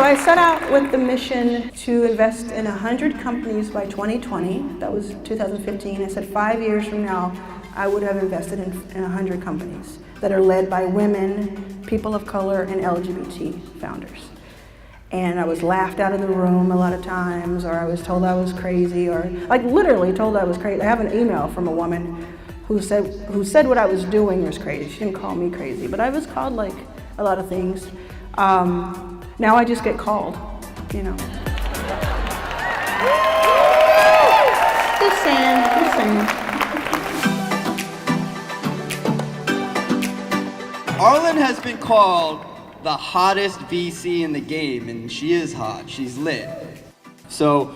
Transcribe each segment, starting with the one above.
I set out with the mission to invest in 100 companies by 2020. That was 2015. I said 5 years from now, I would have invested in 100 companies that are led by women, people of color, and LGBT founders. And I was laughed out of the room a lot of times, or I was told I was crazy, or like literally told I was crazy. I have an email from a woman who said what I was doing was crazy. She didn't call me crazy, but I was called like a lot of things. Now I just get called, you know. Just saying. Arlan has been called the hottest VC in the game, and she is hot, she's lit. So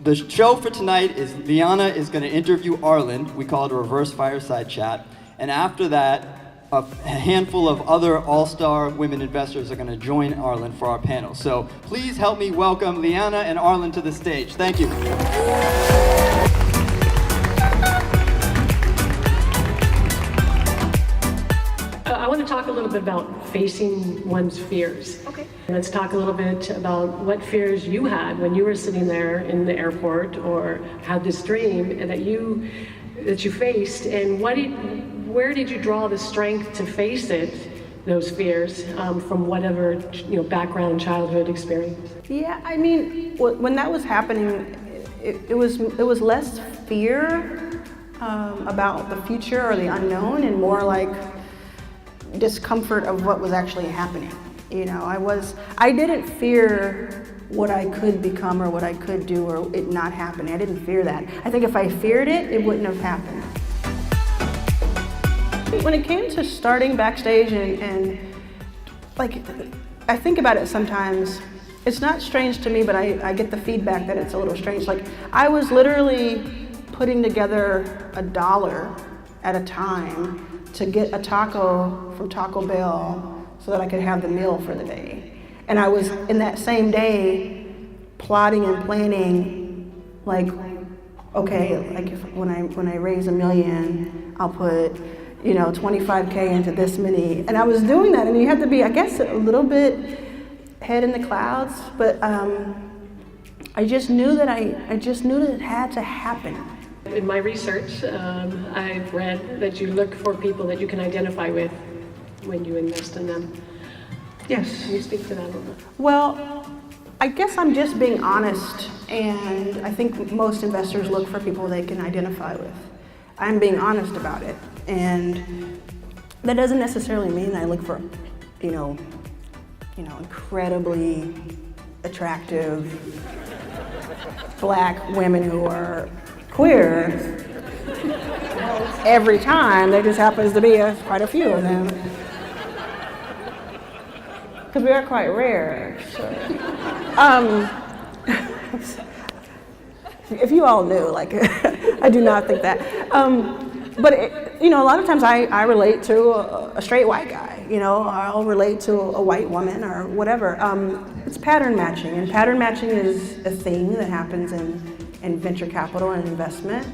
the show for tonight is Liane is going to interview Arlan. We call it a Reverse Fireside Chat. And after that, a handful of other all-star women investors are going to join Arlan for our panel. So please help me welcome Liane and Arlan to the stage. Thank you. I want to talk a little bit about facing one's fears. Okay. Let's talk a little bit about what fears you had when you were sitting there in the airport or had this dream that you faced, and where did you draw the strength to face those fears from whatever background, childhood experience? Yeah, I mean, when that was happening, it was less fear about the future or the unknown, and more like discomfort of what was actually happening. You know, I didn't fear what I could become or what I could do or it not happening. I didn't fear that. I think if I feared it, it wouldn't have happened. When it came to starting Backstage and like, I think about it sometimes, it's not strange to me, but I get the feedback that it's a little strange. Like, I was literally putting together $1 at a time to get a taco from Taco Bell so that I could have the meal for the day. And I was, in that same day, plotting and planning, like, okay, like when I raise $1 million, I'll put, 25K into this many. And I was doing that, and you have to be, I guess, a little bit head in the clouds, but I just knew that it had to happen. In my research, I've read that you look for people that you can identify with when you invest in them. Yes. Can you speak to that a little bit? Well, I guess I'm just being honest, and I think most investors look for people they can identify with. I'm being honest about it, and that doesn't necessarily mean I look for, incredibly attractive Black women who are queer every time. There just happens to be quite a few of them. Because we are quite rare. So. If you all knew, like, I do not think that. But a lot of times I relate to a straight white guy. I'll relate to a white woman or whatever. It's pattern matching, and pattern matching is a thing that happens in venture capital and investment,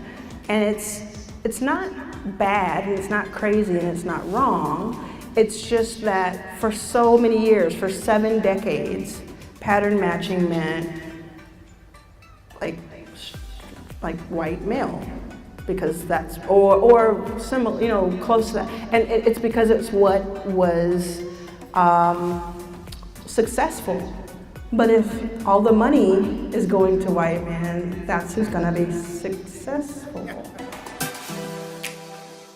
and it's not bad, and it's not crazy, and it's not wrong. It's just that for so many years, for 7 decades, pattern matching meant like white male, because that's or similar, close to that, and it's because it's what was successful. But if all the money is going to white men, that's who's going to be successful.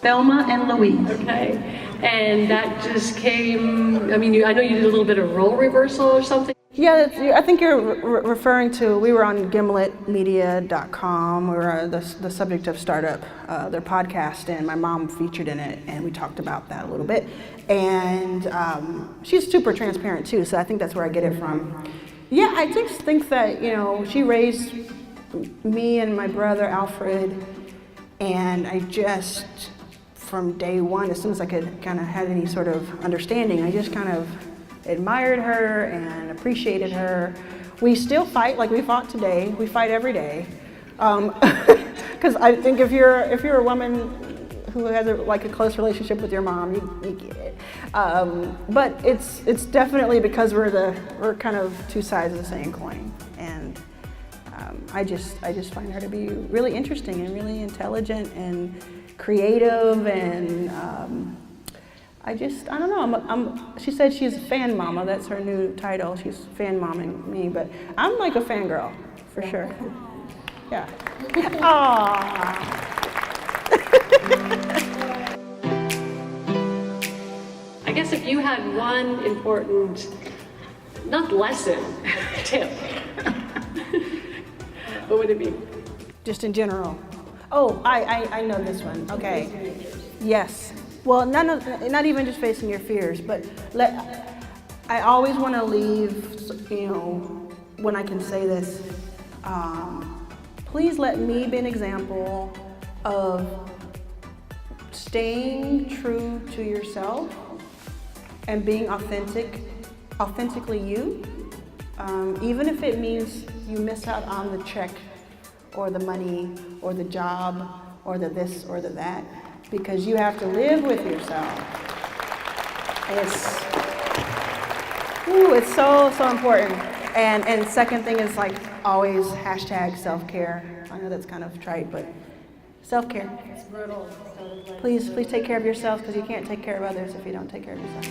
Thelma and Louise. Okay. And that just came, I know you did a little bit of role reversal or something. Yeah, I think you're referring to, we were on gimletmedia.com. We were the subject of Startup, their podcast, and my mom featured in it, and we talked about that a little bit. And she's super transparent too, so I think that's where I get it from. Yeah, I just think that, she raised me and my brother Alfred, and I just, from day one, as soon as I could kind of have any sort of understanding, I just kind of admired her and appreciated her. We still fight, like we fought today. We fight every day. Because I think if you're a woman who has like a close relationship with your mom, you get it. But it's definitely because we're kind of two sides of the same coin, and I just find her to be really interesting and really intelligent and creative, and I don't know. She said she's a fan mama. That's her new title. She's fan momming me, but I'm like a fangirl for sure. Yeah. Aww. I guess if you had one important, not lesson, tip, what would it be? Just in general. Oh, I know this one. Okay. Yes. Well, not even just facing your fears, but I always want to leave, when I can say this, please let me be an example of staying true to yourself and being authentically you, even if it means you miss out on the check or the money or the job or the this or the that, because you have to live with yourself. And it's so important. And second thing is like always hashtag self-care. I know that's kind of trite, but self-care. It's brutal. Please take care of yourself, because you can't take care of others if you don't take care of yourself.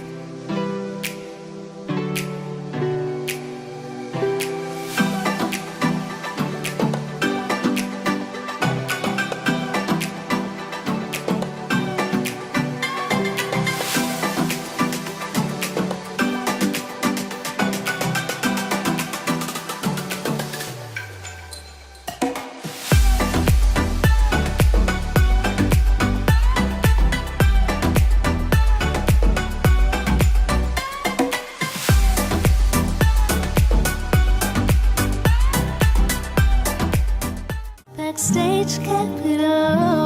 Backstage Capital.